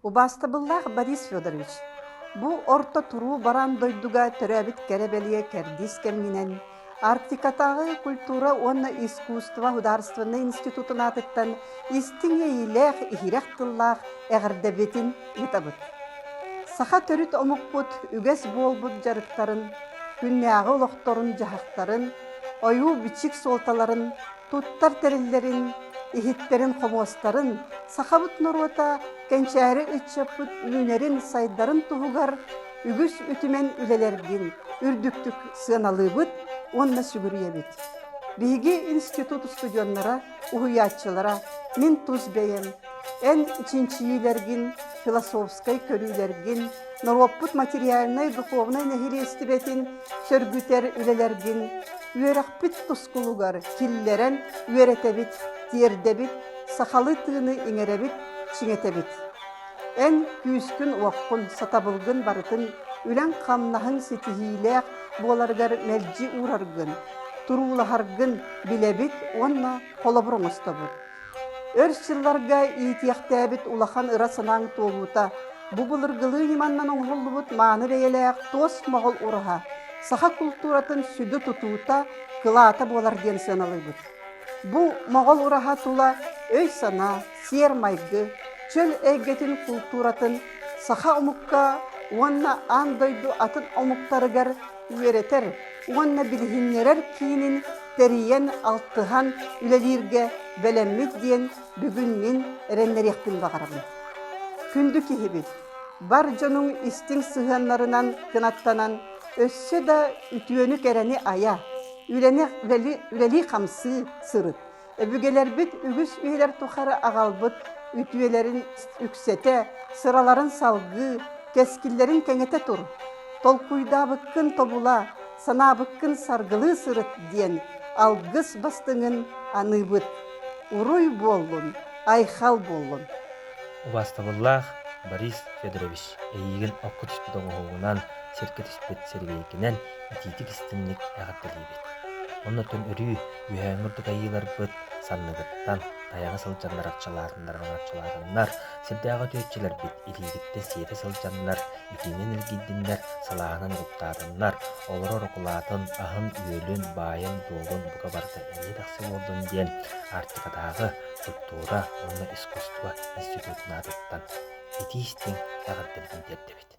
Убастабыллах Борис Федорович, бу орто туру баран дойдуга төрәбит кәрәбәлие кәрдис кәмгинен, Арктикатағы культура онна искусство художественный институтын атыттан истиң ейләх, ихирәк тыллах әғірдәбетін етабыт. Саха төрүт омукпут, үгәс болбут жарыктарын, күннәғы олоқторын жахақтарын, ойу бичик солталарын, туттар тәреллерин, ихиттерин хомостарын, сахабыт нуруата, кәнчәрі үтчапыт үлінерин сайдарын туғугар, үгіс үтімен үлелерген, үрдүктүк сыналыбыт, онна сүгүрүйебит. Биги институт студионнара, уһуячылара, мен туз бейем, эн чинчиилерген, философскай көрүйлерген, нороппут материальный, духовный нехилестибетин, сөргүтер үлелерген, үерақпит тускулугар, киллерен үеретебит, тиердебит, сахалы тыыны иңеребит, чиңетебит. Эн күйіскүн уаққын, сатабылгын барытын, үлән қамнахын сетихилек, боларгар мәлжи ураргын, турулахаргын билебит, онна қолабырыңыстабыт. Өрс жылларга иетияқтәбит улахан ырасынан толута, бу былыргылы неманнан оңғылыбыт маны бейелек тос мағыл ураға, саха культуратын сүді тұтуыта кылаата болар ден сыналыбыт. Бу мағыл ураға тула өй сана, сер майгы, чөл әйгетін культуратын саха омукка, онна андойду атын омуктарыгар үйеретер, онна білхиннерер кейінін тәрейен алтыған үлелерге бәлеммет дейін бүгін мен әреннеректін бағарабын. Күнді кейбет, бар жоның істің сығанларынан кынаттанан, өссе да үтуені кәрәне ая, үлели қамсы сырыт. Өбігелер бит үгіс үйлер тұқары ағалбыт, үтуелерін үксете, сыраларын салғы, кәскілерін кәңете тұр. Толкуйда бұққын тобула, сана бұққын сарғылы сырыт дейін, алғыс бастыңын аныбыт. Уруй болын, айхал болын. Убастабыллах Борис Федорович эйген оккут испытан оғуынан серкет испет сергейкінен ититик істінлік әғаттылейбет. Оннатын үрі үйәңірдік айылар бұд санныгыттан таяғы сылжанлар атчаларындар, сірдәғы төтчілер бет илигітті сері сылжанлар, итинен үлгейдінлер, салағынан ұқтадынлар, олар орқылатын, ағын үйелін, байын, долын бұға барды әне дақсы болдың ден Арктикадағы культура, онна искусство институтын адыттан итистің әғырдылығын дердебет.